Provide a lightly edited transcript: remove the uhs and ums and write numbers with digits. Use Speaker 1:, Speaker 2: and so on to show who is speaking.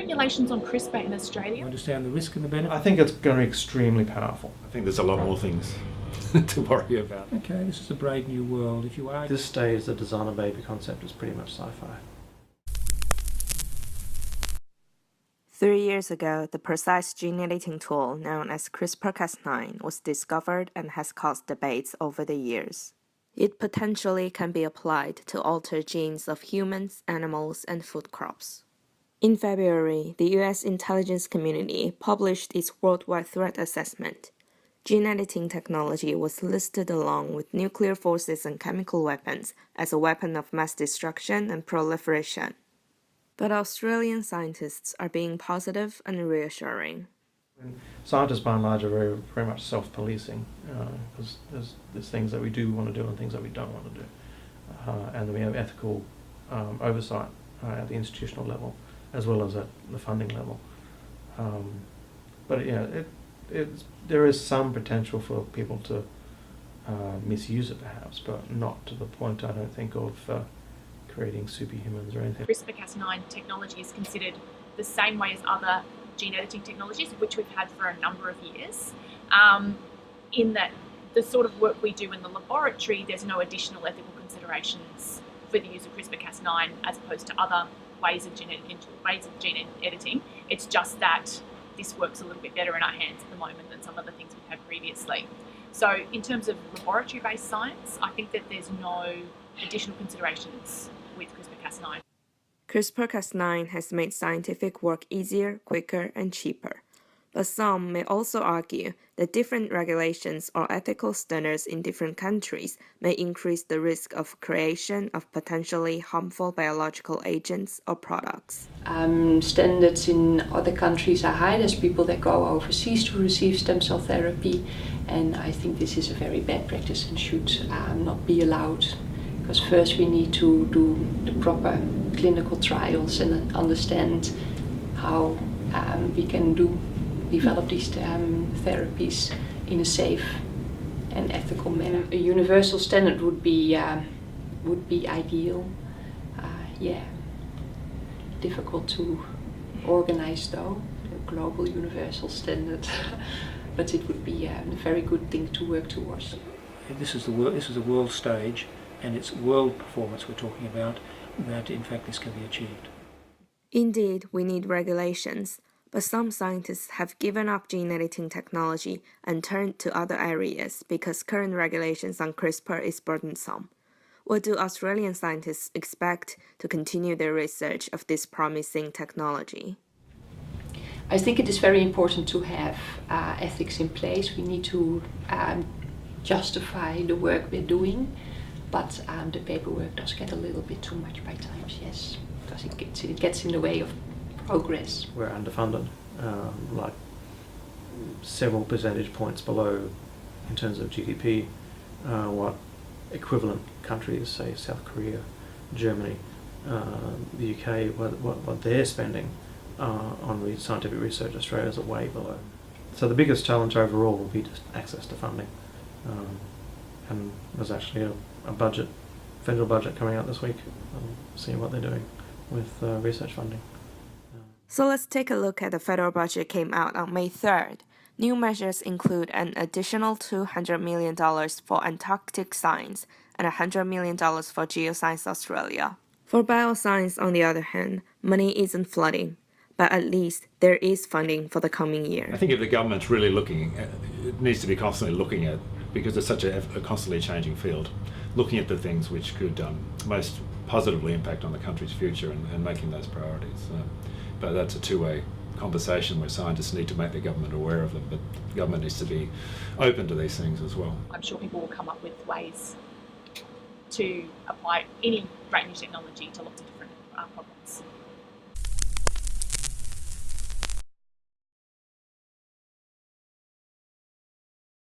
Speaker 1: regulations on CRISPR in Australia?
Speaker 2: You understand the risk and the benefit?
Speaker 3: I think it's going to be extremely powerful.
Speaker 4: I think there's a lot more things to worry about.
Speaker 2: Okay, this is a brave new world. If you are...
Speaker 5: This stage, the designer baby concept is pretty much sci-fi.
Speaker 6: 3 years ago, the precise gene editing tool known as CRISPR-Cas9 was discovered and has caused debates over the years. It potentially can be applied to alter genes of humans, animals, and food crops. In February, the US intelligence community published its worldwide threat assessment. Gene editing technology was listed along with nuclear forces and chemical weapons as a weapon of mass destruction and proliferation. But Australian scientists are being positive and reassuring.
Speaker 3: Scientists, by and large, are very much self-policing because there's things that we do want to do and things that we don't want to do. And then we have ethical oversight at the institutional level as well as at the funding level. But yeah, there is some potential for people to misuse it perhaps, but not to the point, I don't think, of creating superhumans or anything.
Speaker 1: CRISPR-Cas9 technology is considered the same way as other gene editing technologies, which we've had for a number of years, in that the sort of work we do in the laboratory, there's no additional ethical considerations for the use of CRISPR-Cas9 as opposed to other ways of gene editing. It's just that this works a little bit better in our hands at the moment than some of the things we've had previously. So in terms of laboratory-based science, I think that there's no additional considerations with CRISPR-Cas9.
Speaker 6: CRISPR-Cas9 has made scientific work easier, quicker, and cheaper. But some may also argue that different regulations or ethical standards in different countries may increase the risk of creation of potentially harmful biological agents or products.
Speaker 7: Standards in other countries are high. There's people that go overseas to receive stem cell therapy, and I think this is a very bad practice and should not be allowed. Because first we need to do the proper clinical trials and understand how we can develop these therapies in a safe and ethical manner. A universal standard would be ideal. Difficult to organize though, a global universal standard, but it would be a very good thing to work towards.
Speaker 2: This is a world stage. And it's world performance we're talking about, that in fact this can be achieved.
Speaker 6: Indeed, we need regulations, but some scientists have given up gene editing technology and turned to other areas because current regulations on CRISPR is burdensome. What do Australian scientists expect to continue their research of this promising technology?
Speaker 7: I think it is very important to have ethics in place. We need to justify the work we're doing. But the paperwork does get a little bit too much by times, yes, because it gets in the way of progress.
Speaker 5: We're underfunded, like several percentage points below in terms of GDP, what equivalent countries, say South Korea, Germany, the UK, what they're spending on scientific research. Australia's are way below. So the biggest challenge overall will be just access to funding. And there's actually a budget, federal budget coming out this week. Seeing what they're doing with research funding.
Speaker 6: So let's take a look at the federal budget came out on May 3rd. New measures include an additional $200 million for Antarctic science and $100 million for Geoscience Australia. For bioscience, on the other hand, money isn't flooding, but at least there is funding for the coming year.
Speaker 4: I think if the government's really looking, it needs to be constantly looking at, because it's such a constantly changing field, looking at the things which could most positively impact on the country's future and making those priorities. But that's a two-way conversation where scientists need to make the government aware of them, but the government needs to be open to these things as well.
Speaker 1: I'm sure people will come up with ways to apply any great new technology to lots of different problems.